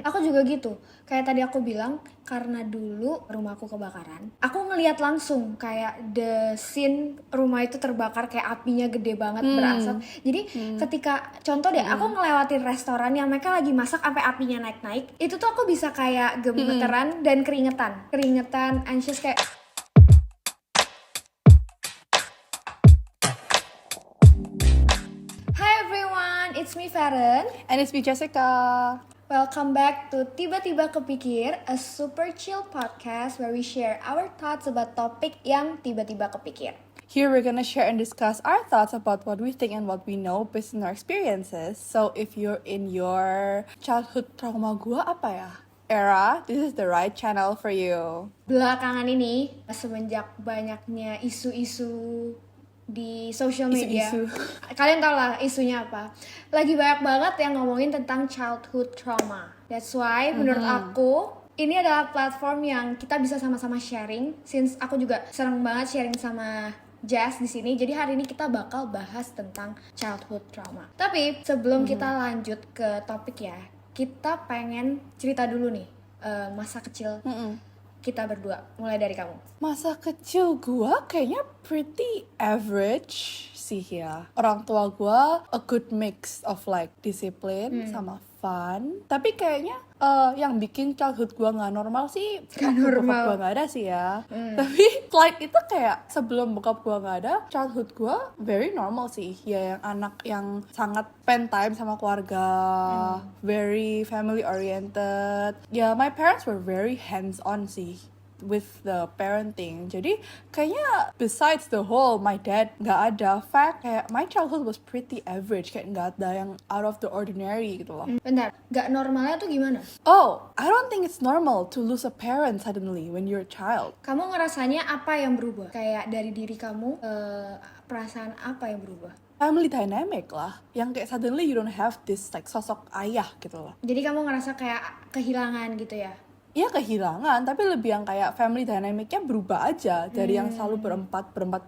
Aku juga gitu. Kayak tadi aku bilang, karena dulu rumahku kebakaran, aku ngelihat langsung kayak the scene rumah itu terbakar, kayak apinya gede banget berasap. Jadi ketika contoh deh, aku ngelewatin restoran yang mereka lagi masak sampai apinya naik-naik, itu tuh aku bisa kayak gemeteran dan keringetan, anxious kayak. Hi everyone, it's me Feren. And it's me, Jessica. Welcome back to Tiba-Tiba Kepikir, a super chill podcast where we share our thoughts about topik yang tiba-tiba kepikir. Here we're gonna share and discuss our thoughts about what we think and what we know based on our experiences. So if you're in your childhood trauma gua apa ya? Era, this is the right channel for you. Belakangan ini, semenjak banyaknya isu-isu di social media, Isu-isu. kalian tau lah isunya apa. Lagi banyak banget yang ngomongin tentang childhood trauma. That's why menurut aku ini adalah platform yang kita bisa sama-sama sharing. Since aku juga seneng banget sharing sama Jazz di sini. Jadi hari ini kita bakal bahas tentang childhood trauma. Tapi sebelum kita lanjut ke topik ya, kita pengen cerita dulu nih masa kecil kita berdua. Mulai dari kamu. Masa kecil gua kayaknya pretty average sih ya. Orang tua gua a good mix of like discipline sama fun. Tapi kayaknya yang bikin childhood gua nggak normal sih waktu bokap gua nggak ada sih ya. Tapi selain itu kayak sebelum bokap gua nggak ada, childhood gua very normal sih. Ya yang anak yang sangat spend time sama keluarga, very family oriented. Ya my parents were very hands on sih with the parenting. Jadi kayaknya besides the whole my dad nggak ada fact, kayak my childhood was pretty average, kayak nggak ada yang out of the ordinary gitu loh. Bentar, gak normalnya tuh gimana? Oh, I don't think it's normal to lose a parent suddenly when you're a child. Kamu ngerasanya apa yang berubah? Kayak dari diri kamu, perasaan apa yang berubah? Family dynamic lah, yang kayak suddenly you don't have this like sosok ayah gitu loh. Jadi kamu ngerasa kayak kehilangan gitu ya? Iya kehilangan, tapi lebih yang kayak family dynamic-nya berubah aja. Dari yang selalu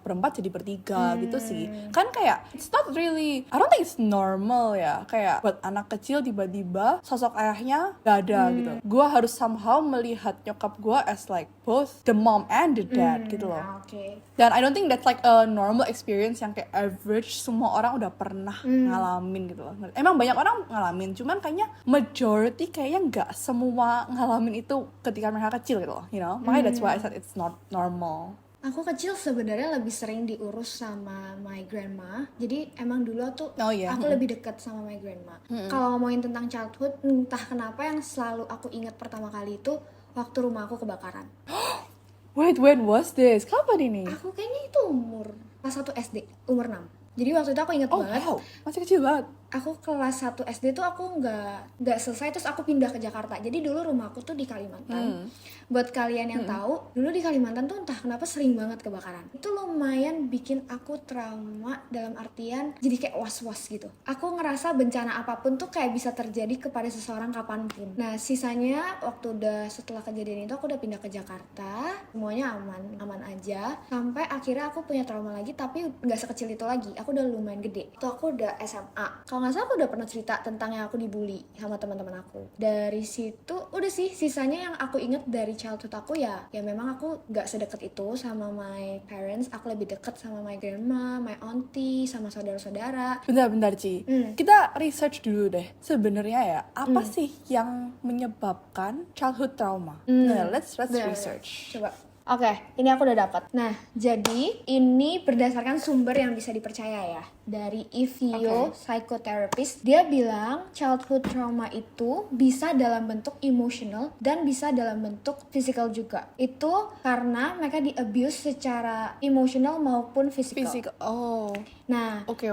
berempat jadi bertiga gitu sih. Kan kayak, it's not really, I don't think it's normal ya. Kayak buat anak kecil tiba-tiba sosok ayahnya gak ada gitu. Gue harus somehow melihat nyokap gue as like both the mom and the dad gitu loh. Oke. Dan I don't think that's like a normal experience yang kayak average semua orang udah pernah ngalamin gitu loh. Emang banyak orang ngalamin, cuman kayaknya majority kayaknya nggak semua ngalamin itu ketika mereka kecil gitu loh, you know. Makanya that's why I said it's not normal. Aku kecil sebenarnya lebih sering diurus sama my grandma. Jadi emang dulu tuh aku lebih dekat sama my grandma. Kalau ngomongin tentang childhood, entah kenapa yang selalu aku ingat pertama kali itu waktu rumah aku kebakaran. Wait, when was this? Kapan ini? Aku kayaknya itu umur kelas 1 SD, umur 6. Jadi waktu itu aku ingat banget. Wow, masih kecil banget. Aku kelas 1 SD tuh aku nggak selesai, terus aku pindah ke Jakarta. Jadi dulu rumahku tuh di Kalimantan. Buat kalian yang tahu, dulu di Kalimantan tuh entah kenapa sering banget kebakaran. Itu lumayan bikin aku trauma dalam artian jadi kayak was-was gitu. Aku ngerasa bencana apapun tuh kayak bisa terjadi kepada seseorang kapanpun. Nah sisanya waktu udah setelah kejadian itu aku udah pindah ke Jakarta, semuanya aman aja. Sampai akhirnya aku punya trauma lagi, tapi nggak sekecil itu lagi. Aku udah lumayan gede. Itu aku udah SMA. Kalau nggak salah aku udah pernah cerita tentang yang aku dibully sama teman-teman aku. Dari situ udah sih, sisanya yang aku inget dari childhood aku ya memang aku nggak sedekat itu sama my parents. Aku lebih deket sama my grandma, my auntie, sama saudara-saudara. Bentar Ci, kita research dulu deh. Sebenarnya ya apa sih yang menyebabkan childhood trauma? Nah, let's research. Coba. Oke, ini aku udah dapat. Nah, jadi ini berdasarkan sumber yang bisa dipercaya ya. Dari Evio Psychotherapist, dia bilang childhood trauma itu bisa dalam bentuk emotional dan bisa dalam bentuk physical juga. Itu karena mereka di-abuse secara emotional maupun physical. Oh. Nah, Oke.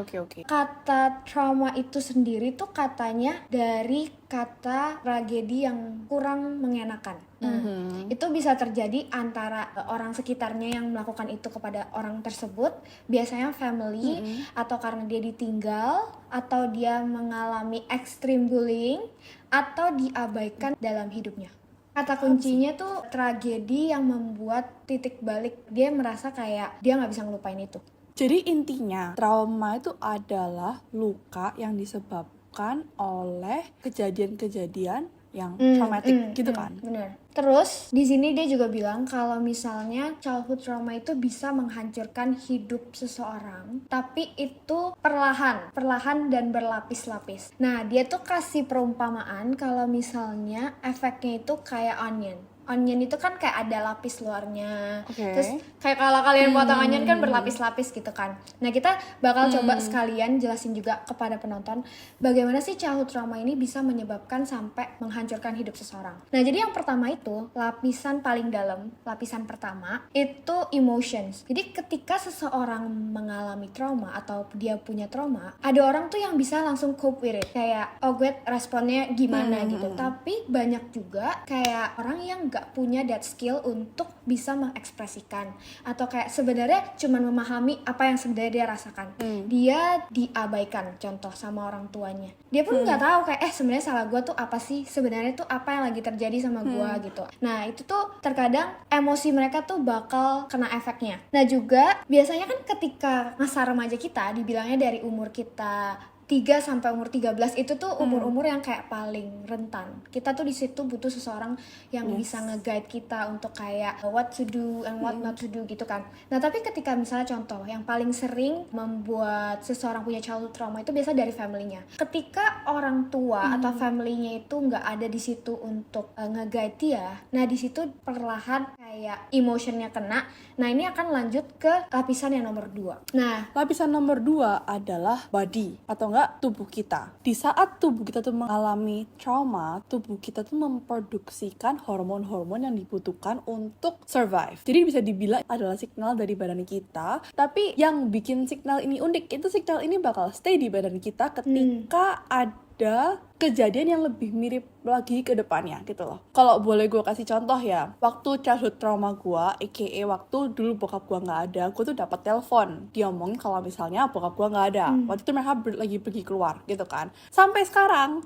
kata trauma itu sendiri tuh katanya dari kata tragedi yang kurang mengenakan. Nah, itu bisa terjadi antara orang sekitarnya yang melakukan itu kepada orang tersebut, biasanya family, atau karena dia ditinggal, atau dia mengalami extreme bullying, atau diabaikan dalam hidupnya. Kata kuncinya tuh tragedi yang membuat titik balik dia merasa kayak dia nggak bisa ngelupain itu. Jadi intinya trauma itu adalah luka yang disebabkan oleh kejadian-kejadian yang traumatic gitu kan. Bener. Terus di sini dia juga bilang kalau misalnya childhood trauma itu bisa menghancurkan hidup seseorang, tapi itu perlahan dan berlapis-lapis. Nah, dia tuh kasih perumpamaan kalau misalnya efeknya itu kayak onion. Onion itu kan kayak ada lapis luarnya. Terus kayak kalau kalian potong onion kan berlapis-lapis gitu kan. Nah, kita bakal coba sekalian jelasin juga kepada penonton bagaimana sih childhood trauma ini bisa menyebabkan sampai menghancurkan hidup seseorang. Nah, jadi yang pertama itu lapisan paling dalam, lapisan pertama itu emotions. Jadi ketika seseorang mengalami trauma atau dia punya trauma, ada orang tuh yang bisa langsung cope with it. Kayak gue responnya gimana gitu. Tapi banyak juga kayak orang yang gak punya that skill untuk bisa mengekspresikan atau kayak sebenarnya cuman memahami apa yang sebenarnya dia rasakan. Dia diabaikan contoh sama orang tuanya. Dia pun nggak tahu kayak sebenarnya salah gue tuh apa sih, sebenarnya tuh apa yang lagi terjadi sama gue gitu. Nah, itu tuh terkadang emosi mereka tuh bakal kena efeknya. Nah, juga biasanya kan ketika masa remaja kita dibilangnya dari umur kita 3 sampai umur 13 itu tuh umur-umur yang kayak paling rentan. Kita tuh di situ butuh seseorang yang bisa nge-guide kita untuk kayak what to do and what not to do gitu kan. Nah, tapi ketika misalnya contoh yang paling sering membuat seseorang punya childhood trauma itu biasa dari family-nya. Ketika orang tua atau family-nya itu nggak ada di situ untuk nge-guide dia, nah di situ perlahan kayak emotionnya kena. Nah, ini akan lanjut ke lapisan yang nomor 2. Nah, lapisan nomor 2 adalah body atau tubuh kita. Di saat tubuh kita tuh mengalami trauma, tubuh kita tuh memproduksikan hormon-hormon yang dibutuhkan untuk survive. Jadi bisa dibilang adalah signal dari badan kita. Tapi yang bikin signal ini unik, itu signal ini bakal stay di badan kita ketika ada kejadian yang lebih mirip lagi ke depannya gitu loh. Kalau boleh gue kasih contoh ya, waktu childhood trauma gue, aka waktu dulu bokap gue nggak ada, gue tuh dapat telepon, dia omongin kalau misalnya bokap gue nggak ada. Waktu itu mereka lagi pergi keluar gitu kan. Sampai sekarang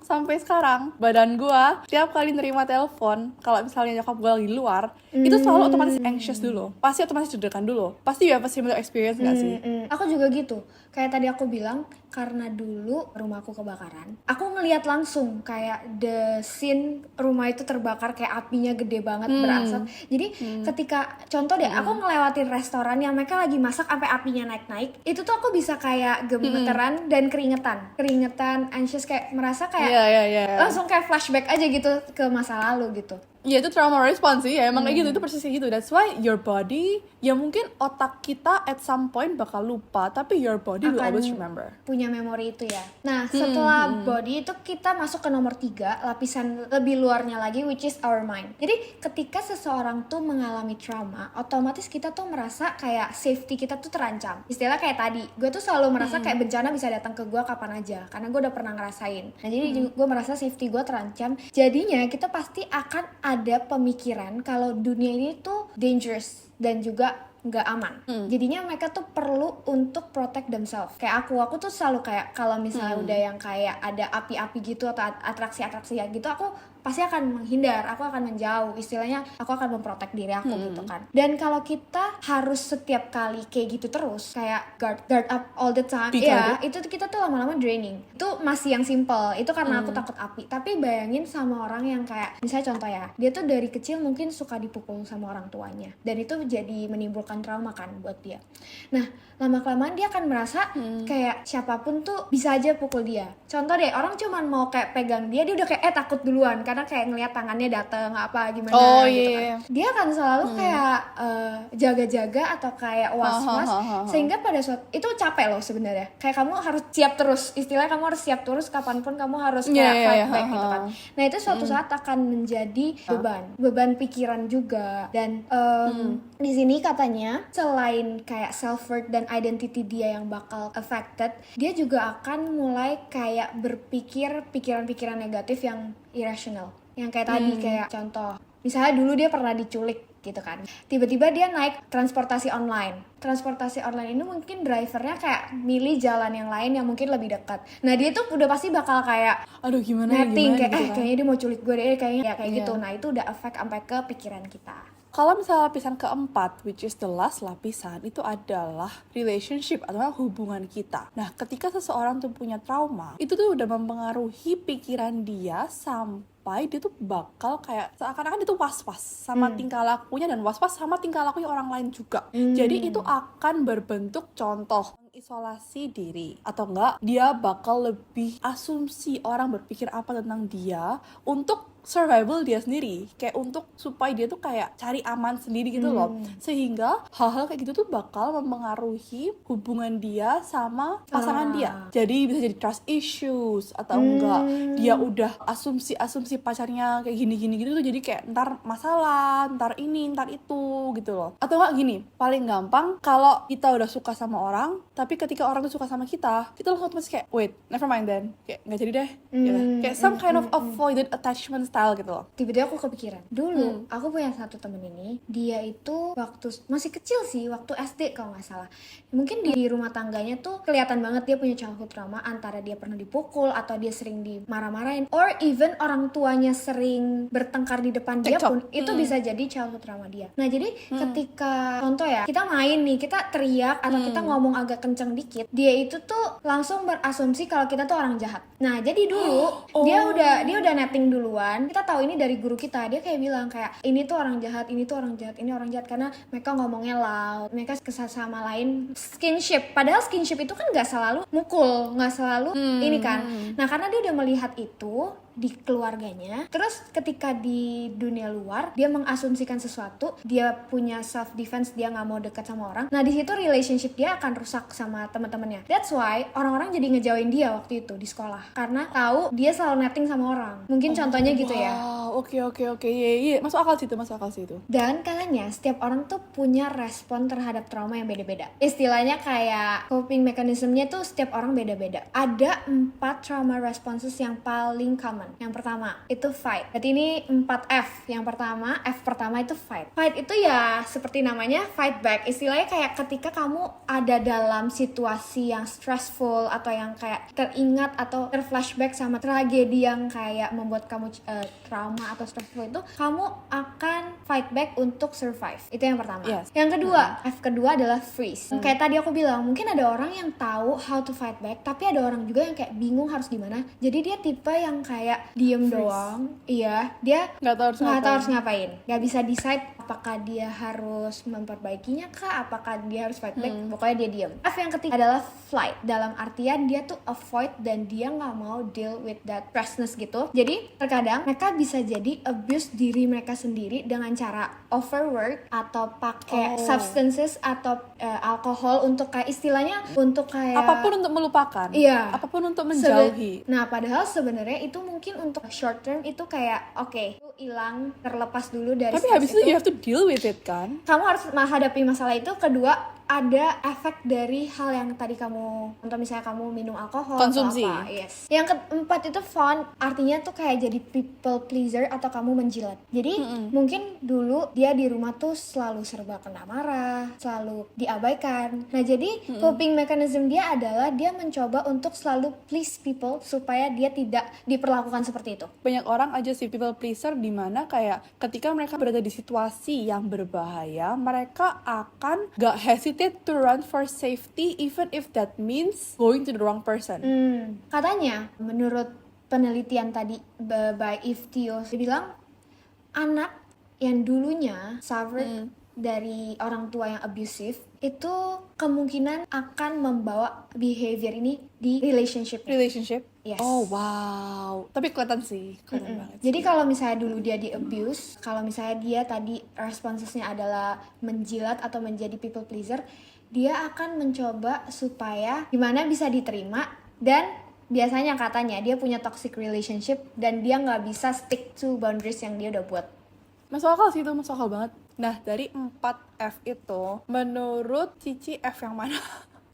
badan gue tiap kali nerima telepon, kalau misalnya nyokap gue lagi luar, itu selalu otomatis anxious dulu, pasti otomatis deg-degan dulu. Pasti ya pasti similar experience nggak sih? Aku juga gitu. Kayak tadi aku bilang, karena dulu rumahku kebakaran, aku ngelihat langsung kayak the scene rumah itu terbakar, kayak apinya gede banget berasap. Jadi ketika contoh deh, aku ngelewatin restoran yang mereka lagi masak sampai apinya naik-naik, itu tuh aku bisa kayak gemeteran dan keringetan, anxious, kayak merasa kayak langsung kayak flashback aja gitu ke masa lalu gitu. Ya itu trauma response sih ya, emang kayak gitu, itu persisnya gitu. That's why your body, ya mungkin otak kita at some point bakal lupa, tapi your body will always remember. Punya memori itu ya. Nah, setelah body itu kita masuk ke nomor 3, lapisan lebih luarnya lagi, which is our mind. Jadi ketika seseorang tuh mengalami trauma, otomatis kita tuh merasa kayak safety kita tuh terancam. Istilah kayak tadi, gue tuh selalu merasa kayak bencana bisa datang ke gue kapan aja, karena gue udah pernah ngerasain. Nah, jadi gue merasa safety gue terancam. Jadinya kita pasti akan ada pemikiran kalau dunia ini tuh dangerous dan juga nggak aman. Jadinya mereka tuh perlu untuk protect themselves. Kayak aku tuh selalu kayak kalau misalnya udah yang kayak ada api-api gitu atau atraksi-atraksi ya gitu, aku pasti akan menghindar, aku akan menjauh. Istilahnya aku akan memprotek diri aku gitu kan. Dan kalau kita harus setiap kali kayak gitu terus, kayak guard up all the time, ya itu kita tuh lama-lama draining. Itu masih yang simple, itu karena aku takut api. Tapi bayangin sama orang yang kayak, misalnya contoh ya, dia tuh dari kecil mungkin suka dipukul sama orang tuanya, dan itu jadi menimbulkan trauma kan buat dia. Nah, lama-kelamaan dia akan merasa kayak siapapun tuh bisa aja pukul dia. Contoh deh, orang cuman mau kayak pegang dia udah kayak takut duluan karena kayak ngelihat tangannya dateng apa gimana gitu kan. Dia akan selalu kayak jaga-jaga atau kayak was-was, sehingga pada suatu itu capek loh sebenarnya. Kayak kamu harus siap terus, istilahnya kamu harus siap terus, kapanpun kamu harus kayak fight back gitu kan. Nah, itu suatu saat akan menjadi beban pikiran juga. Dan di sini katanya selain kayak self-worth dan identity dia yang bakal affected, dia juga akan mulai kayak berpikir pikiran-pikiran negatif yang irrational. Yang kayak tadi, kayak contoh, misalnya dulu dia pernah diculik gitu kan. Tiba-tiba dia naik transportasi online. Transportasi online ini mungkin drivernya kayak milih jalan yang lain yang mungkin lebih dekat. Nah, dia tuh udah pasti bakal kayak aduh gimana netting kayak gitu kan. kayaknya dia mau culik gue deh, kayaknya ya kayak gitu. Nah, itu udah affect sampai ke pikiran kita. Kalau misalnya lapisan keempat, which is the last lapisan, itu adalah relationship atau hubungan kita. Nah, ketika seseorang tuh punya trauma, itu tuh udah mempengaruhi pikiran dia sampai dia tuh bakal kayak seakan-akan dia tuh was-was sama tingkah lakunya dan was-was sama tingkah lakunya orang lain juga. Jadi itu akan berbentuk contoh isolasi diri atau enggak dia bakal lebih asumsi orang berpikir apa tentang dia untuk survival dia sendiri, kayak untuk supaya dia tuh kayak cari aman sendiri gitu loh, sehingga hal-hal kayak gitu tuh bakal mempengaruhi hubungan dia sama pasangan dia. Jadi bisa jadi trust issues atau enggak dia udah asumsi pacarnya kayak gini-gini gitu tuh, jadi kayak ntar masalah, ntar ini, ntar itu gitu loh. Atau enggak gini, paling gampang kalau kita udah suka sama orang, tapi ketika orang tuh suka sama kita langsung otomatis kayak wait, never mind then, kayak nggak jadi deh, gitu. Kayak some kind of avoided attachment style gitu loh. Tiba-tiba aku kepikiran. Dulu aku punya satu temen ini, dia itu waktu masih kecil sih, waktu SD kalau nggak salah. Mungkin di rumah tangganya tuh kelihatan banget dia punya childhood trauma, antara dia pernah dipukul atau dia sering dimarah-marahin, or even orang tuanya sering bertengkar di depan dia pun itu bisa jadi childhood trauma dia. Nah, jadi ketika contoh ya, kita main nih, kita teriak atau kita ngomong agak kenceng dikit, dia itu tuh langsung berasumsi kalau kita tuh orang jahat. Nah, jadi dulu dia udah netting duluan. Kita tahu ini dari guru kita, dia kayak bilang kayak ini tuh orang jahat, ini tuh orang jahat, ini orang jahat karena mereka ngomongnya loud, mereka kesama lain skinship. Padahal skinship itu kan nggak selalu mukul, nggak selalu ini kan. Nah, karena dia udah melihat itu di keluarganya, terus ketika di dunia luar dia mengasumsikan sesuatu, dia punya self defense, dia nggak mau dekat sama orang. Nah, di situ relationship dia akan rusak sama teman-temannya. That's why orang-orang jadi ngejauhin dia waktu itu di sekolah karena tahu dia selalu netting sama orang. Mungkin contohnya gitu ya. Oke, iya, masuk akal sih itu. Dan katanya setiap orang tuh punya respon terhadap trauma yang beda-beda. Istilahnya kayak coping mechanism-nya tuh setiap orang beda-beda. Ada 4 trauma responses yang paling common. Yang pertama itu fight. Berarti ini 4F. Yang pertama, F pertama itu fight. Fight itu ya seperti namanya fight back. Istilahnya kayak ketika kamu ada dalam situasi yang stressful atau yang kayak teringat atau terflashback sama tragedi yang kayak membuat kamu trauma atau stressful, itu kamu akan fight back untuk survive. Itu yang pertama. Yes. Yang kedua, F kedua adalah freeze. Kayak tadi aku bilang, mungkin ada orang yang tahu how to fight back, tapi ada orang juga yang kayak bingung harus gimana. Jadi dia tipe yang kayak diem doang. Iya, dia nggak tahu harus ngapain. Nggak bisa decide apakah dia harus memperbaikinya kah, apakah dia harus fight back. Pokoknya dia diem. F yang ketiga adalah flight. Dalam artian dia tuh avoid dan dia nggak mau deal with that stressness gitu. Jadi terkadang mereka bisa jadi abuse diri mereka sendiri dengan cara overwork atau pakai substances atau alkohol untuk kayak istilahnya untuk kayak apapun untuk melupakan. Iya. Apapun untuk menjauhi. Nah, padahal sebenarnya itu mungkin untuk short term itu kayak oke, itu hilang, terlepas dulu dari Tapi habis itu you have to deal with it kan. Kamu harus menghadapi masalah itu. Kedua, ada efek dari hal yang tadi kamu, contoh misalnya kamu minum alkohol konsumsi atau apa. Yes. Yang keempat itu fun, artinya tuh kayak jadi people pleaser atau kamu menjilat. Jadi mungkin dulu dia di rumah tuh selalu serba kena marah, selalu diabaikan. Nah, jadi coping mechanism dia adalah dia mencoba untuk selalu please people supaya dia tidak diperlakukan seperti itu. Banyak orang aja sih people pleaser, dimana kayak ketika mereka berada di situasi yang berbahaya, mereka akan gak hesitate to run for safety even if that means going to the wrong person. Katanya menurut penelitian tadi by Iftio, dia bilang anak yang dulunya suffered dari orang tua yang abusive itu kemungkinan akan membawa behavior ini di relationship. Yes. Oh wow, tapi kelihatan banget. Jadi kalau misalnya dulu dia di abuse, kalau misalnya dia tadi responsesnya adalah menjilat atau menjadi people pleaser, dia akan mencoba supaya gimana bisa diterima, dan biasanya katanya dia punya toxic relationship dan dia nggak bisa stick to boundaries yang dia udah buat. Masuk akal sih itu, masuk akal banget. Nah, dari 4 F itu, menurut Cici F yang mana?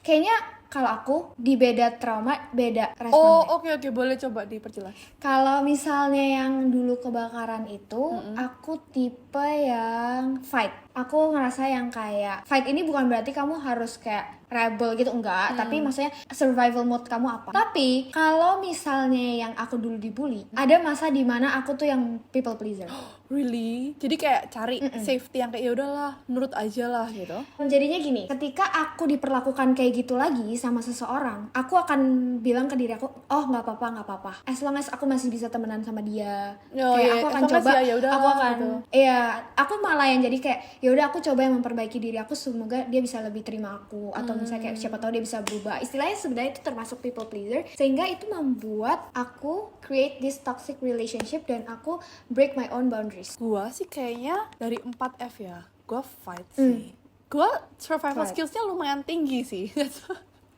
Kayaknya kalau aku di beda trauma beda Oh, responnya. oke, boleh coba diperjelas. Kalau misalnya yang dulu kebakaran itu, aku tipe yang fight. Aku ngerasa yang kayak fight ini bukan berarti kamu harus kayak rebel gitu, enggak. Tapi maksudnya survival mode kamu apa. Tapi kalau misalnya yang aku dulu dibully, ada masa dimana aku tuh yang people pleaser. Really? Jadi kayak cari safety yang kayak ya udahlah, nurut aja lah gitu. Jadinya gini, ketika aku diperlakukan kayak gitu lagi sama seseorang, aku akan bilang ke diri aku, oh nggak apa-apa. As long as aku masih bisa temenan sama dia, Oh, kayak iya, aku akan as long as coba, ya udah aku akan, gitu. iya, aku malah yang jadi kayak, ya udah aku coba yang memperbaiki diri aku, semoga dia bisa lebih terima aku, atau misalnya kayak siapa tahu dia bisa berubah. Istilahnya sebenarnya itu termasuk people pleaser, sehingga itu membuat aku create this toxic relationship dan aku break my own boundaries. Gua sih kayaknya dari 4F ya. Gua fight sih. Gua survival Fight. skillsnya lumayan tinggi sih.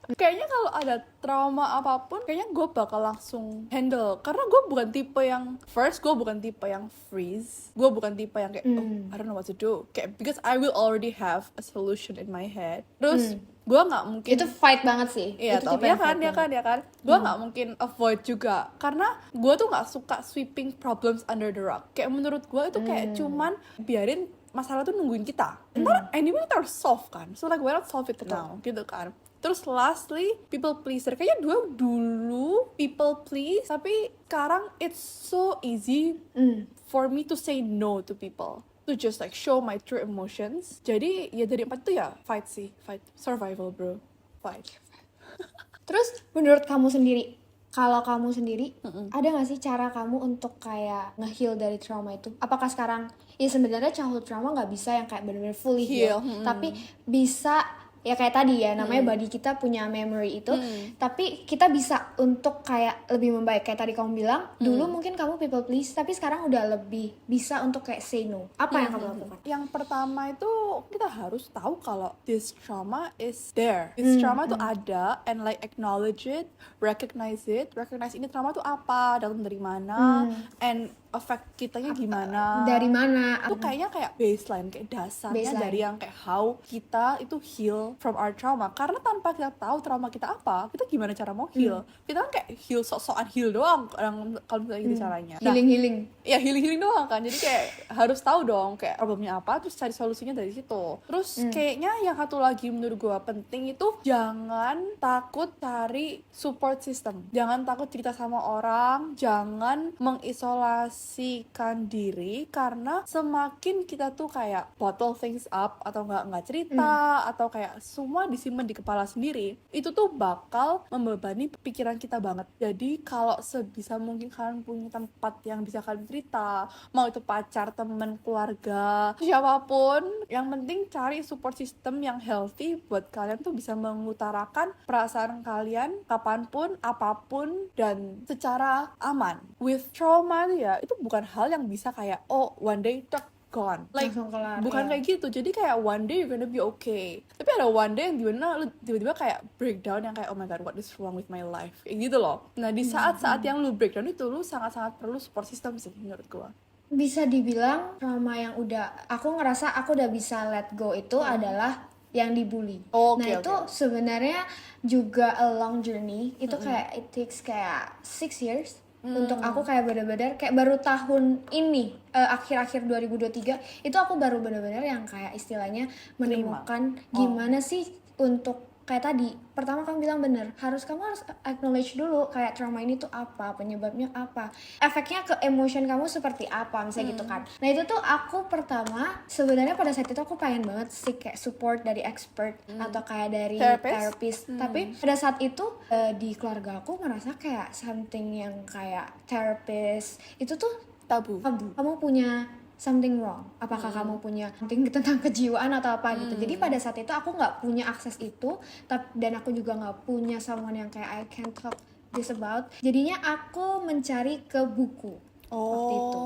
Kayaknya kalau ada trauma apapun, kayaknya gue bakal langsung handle. Karena gue bukan tipe yang gue bukan tipe yang freeze. Gue bukan tipe yang kayak, oh, I don't know what to do. Kayak because I will already have a solution in my head. Terus gue nggak mungkin. Itu fight banget sih. Iya, Itu tau. tipe Ya yang kan, fight ya banget. kan. Gue nggak mungkin avoid juga. Karena gue tuh nggak suka sweeping problems under the rug. Kayak menurut gue itu kayak cuman biarin masalah tuh nungguin kita. Ntar anyway kita harus solve kan. So like why not solve it now, gitu kan. Terus lastly, people pleaser. Kayaknya dulu people please, tapi sekarang it's so easy for me to say no to people. To just like show my true emotions. Jadi ya dari 4 itu ya fight sih. Fight. Survival bro. Fight. Terus menurut kamu sendiri, kalau kamu sendiri, ada gak sih cara kamu untuk kayak nge-heal dari trauma itu? Apakah sekarang, ya sebenarnya childhood trauma gak bisa yang kayak bener-bener fully heal, tapi bisa, ya kayak tadi ya, namanya body kita punya memory itu, tapi kita bisa untuk kayak lebih membaik. Kayak tadi kamu bilang, dulu mungkin kamu people please, tapi sekarang udah lebih bisa untuk kayak say no. Apa yang kamu lakukan? Yang pertama itu kita harus tahu kalau this trauma is there. This trauma tuh ada and like acknowledge it, recognize ini trauma tuh apa, datang dari mana, and effect kitanya gimana. Dari mana? Itu kayaknya kayak baseline, kayak dasarnya Baseline. dari yang kayak how kita itu heal from our trauma. Karena tanpa kita tahu trauma kita apa, kita gimana cara mau heal? Kita kan kayak heal sok-sokan heal doang kalau misalnya gitu caranya. Nah, Healing-healing. ya healing doang kan, jadi kayak harus tahu dong kayak problemnya apa, terus cari solusinya dari situ. Terus kayaknya yang satu lagi menurut gue penting itu jangan takut cari support system, jangan takut cerita sama orang, jangan mengisolasikan diri, karena semakin kita tuh kayak bottle things up atau nggak cerita atau kayak semua disimpan di kepala sendiri, itu tuh bakal membebani pikiran kita banget. Jadi kalau sebisa mungkin kalian punya tempat yang bisa kalian cerita, mau itu pacar, teman, keluarga, siapapun, yang penting cari support system yang healthy buat kalian tuh bisa mengutarakan perasaan kalian kapanpun, apapun, dan secara aman. With trauma ya, itu bukan hal yang bisa kayak, oh one day tak gone. Like, Langsung kelar, bukan iya. kayak gitu. Jadi kayak one day you're gonna be okay. Tapi ada one day yang dimana lu tiba-tiba kayak breakdown yang kayak, oh my god, what is wrong with my life? Kayak gitu loh. Nah, di saat-saat yang lu breakdown itu, lu sangat-sangat perlu support system sih menurut gua. Bisa dibilang trauma yang udah aku ngerasa aku udah bisa let go itu adalah yang dibully. Oh, Nah oke, itu sebenarnya juga a long journey. Itu kayak it takes kayak 6 years untuk aku kayak bener-bener kayak baru tahun ini akhir-akhir 2023 itu aku baru bener-bener yang kayak istilahnya menemukan gimana sih untuk kayak tadi pertama kamu bilang bener, kamu harus acknowledge dulu kayak trauma ini tuh apa, penyebabnya apa, efeknya ke emotion kamu seperti apa, misalnya gitu kan. Nah itu tuh aku pertama sebenarnya pada saat itu aku pengen banget sih kayak support dari expert atau kayak dari therapist. Tapi pada saat itu di keluarga aku ngerasa kayak something yang kayak therapist itu tuh Tabu. Kamu punya something wrong. Apakah kamu punya something tentang kejiwaan atau apa gitu. Jadi pada saat itu aku nggak punya akses itu, dan aku juga nggak punya someone yang kayak I can talk this about. Jadinya aku mencari ke buku waktu itu.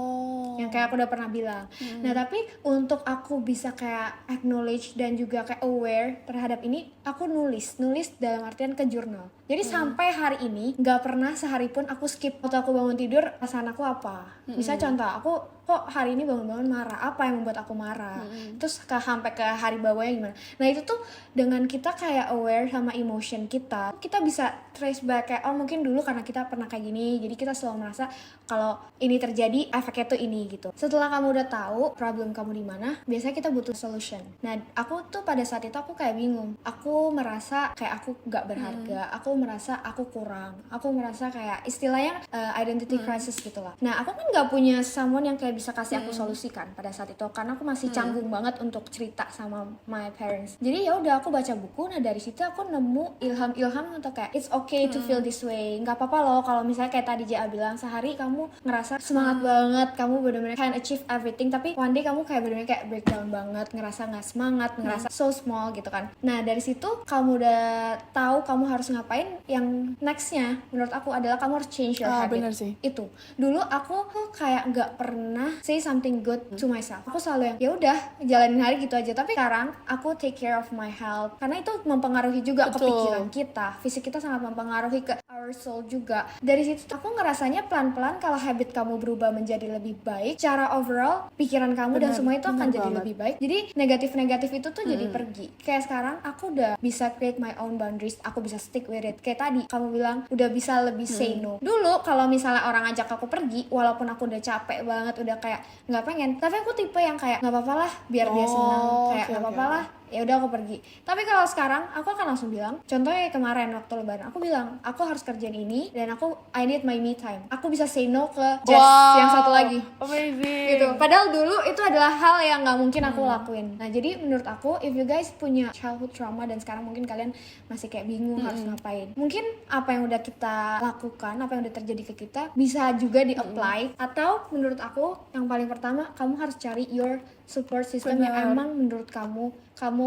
Yang kayak aku udah pernah bilang. Nah tapi untuk aku bisa kayak acknowledge dan juga kayak aware terhadap ini, aku nulis dalam artian ke jurnal. Jadi sampai hari ini nggak pernah sehari pun aku skip waktu aku bangun tidur perasaan aku apa. Misalnya contoh, aku kok hari ini bangun-bangun marah, apa yang membuat aku marah, terus sampai ke hari bawahnya gimana. Nah itu tuh dengan kita kayak aware sama emotion kita bisa trace back kayak oh mungkin dulu karena kita pernah kayak gini, jadi kita selalu merasa kalau ini terjadi efeknya tuh ini gitu. Setelah kamu udah tahu problem kamu di mana, biasanya kita butuh solution. Nah aku tuh pada saat itu aku kayak bingung, aku merasa kayak aku gak berharga, aku merasa aku kurang, aku merasa kayak istilahnya identity crisis gitu lah. Nah aku kan gak punya someone yang kayak bisa kasih aku solusi kan pada saat itu, karena aku masih canggung banget untuk cerita sama my parents. Jadi ya udah aku baca buku. Nah dari situ aku nemu ilham untuk kayak it's okay to feel this way, nggak apa-apa loh kalau misalnya kayak tadi JA bilang sehari kamu ngerasa semangat banget, kamu benar-benar can achieve everything, tapi one day kamu kayak benar-benar kayak breakdown banget, ngerasa nggak semangat, ngerasa so small gitu kan. Nah dari situ kamu udah tahu kamu harus ngapain. Yang nextnya menurut aku adalah kamu harus change your habit. Bener sih. Itu dulu aku tuh kayak nggak pernah say something good to myself. Aku selalu yang ya udah jalanin hari gitu aja. Tapi sekarang aku take care of my health karena itu mempengaruhi juga ke pikiran kita, fisik kita sangat mempengaruhi ke our soul juga. Dari situ tuh aku ngerasanya pelan-pelan kalau habit kamu berubah menjadi lebih baik, cara overall pikiran kamu dan semua itu akan jadi lebih baik. Jadi negatif-negatif itu tuh jadi pergi. Kayak sekarang aku udah bisa create my own boundaries, aku bisa stick with it. Kayak tadi kamu bilang udah bisa lebih say no. Dulu kalau misalnya orang ajak aku pergi, walaupun aku udah capek banget, udah kayak nggak pengen, tapi aku tipe yang kayak nggak apa-apa lah biar dia senang, kayak nggak apa-apa lah, ya udah aku pergi. Tapi kalau sekarang aku akan langsung bilang, contohnya kemarin waktu lebaran aku bilang aku harus kerjain ini dan I need my me time. Aku bisa say no ke Jess yang satu lagi. Amazing. Gitu. Padahal dulu itu adalah hal yang nggak mungkin aku lakuin. Nah jadi menurut aku if you guys punya childhood trauma dan sekarang mungkin kalian masih kayak bingung harus ngapain, mungkin apa yang udah kita lakukan, apa yang udah terjadi ke kita bisa juga di-apply. Atau menurut aku yang paling pertama kamu harus cari your support system yang emang menurut kamu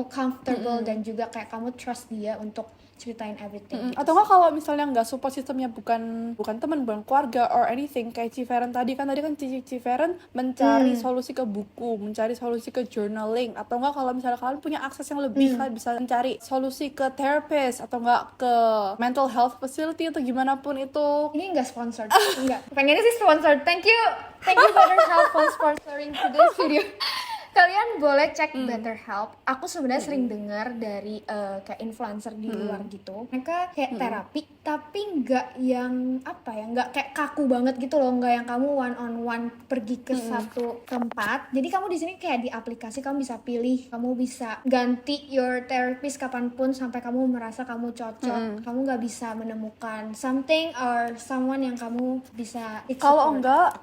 comfortable dan juga kayak kamu trust dia untuk ceritain everything. Atau nggak kalau misalnya nggak support sistemnya bukan teman, bukan keluarga or anything, kayak Ciferen tadi kan Ciferen mencari solusi ke buku, mencari solusi ke journaling, atau nggak kalau misalnya kalian punya akses yang lebih kalian bisa mencari solusi ke therapist atau nggak ke mental health facility atau gimana pun itu. Ini nggak sponsored, enggak. Pengennya sih sponsored. Thank you BetterHelp for sponsoring today's video. Kalian boleh cek BetterHelp. Aku sebenarnya sering dengar dari kayak influencer di luar gitu. Mereka kayak terapi, tapi nggak yang apa ya, nggak kayak kaku banget gitu loh, nggak yang kamu one on one pergi ke satu tempat. Jadi kamu di sini kayak di aplikasi kamu bisa pilih, kamu bisa ganti your therapist kapanpun sampai kamu merasa kamu cocok. Kamu nggak bisa menemukan something or someone yang kamu bisa. Kalau enggak,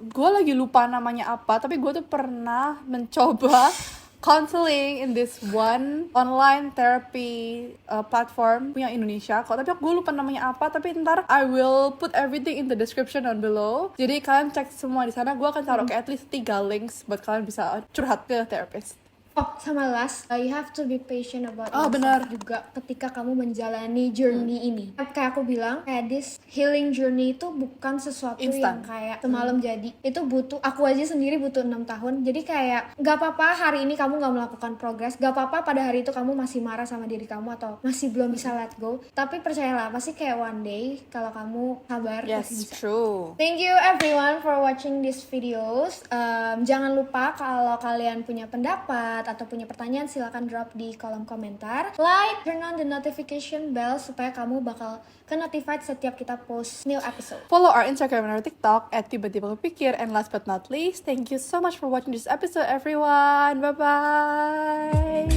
gue lagi lupa namanya apa, tapi gue tuh pernah mencoba counseling in this one online therapy platform punya Indonesia kok, tapi gue lupa namanya apa, tapi ntar I will put everything in the description down below, jadi kalian cek semua di sana. Gue akan taruh kayak at least 3 links buat kalian bisa curhat ke therapist. Oh, sama last, you have to be patient about yourself benar. juga ketika kamu menjalani journey ini. Kayak aku bilang, kayak this healing journey itu bukan sesuatu yang kayak semalam jadi. Itu butuh, aku aja sendiri butuh 6 tahun. Jadi kayak, gak apa-apa hari ini kamu gak melakukan progress. Gak apa-apa pada hari itu kamu masih marah sama diri kamu atau masih belum bisa let go. Tapi percayalah, pasti kayak one day, kalau kamu sabar, pasti bisa. True. Thank you everyone for watching these videos. Jangan lupa kalau kalian punya pendapat atau punya pertanyaan, silahkan drop di kolom komentar. Like, turn on the notification bell supaya kamu bakal ke-notified setiap kita post new episode. Follow our Instagram and our TikTok @tiba-tiba kepikir. And last but not least, thank you so much for watching this episode everyone. Bye-bye.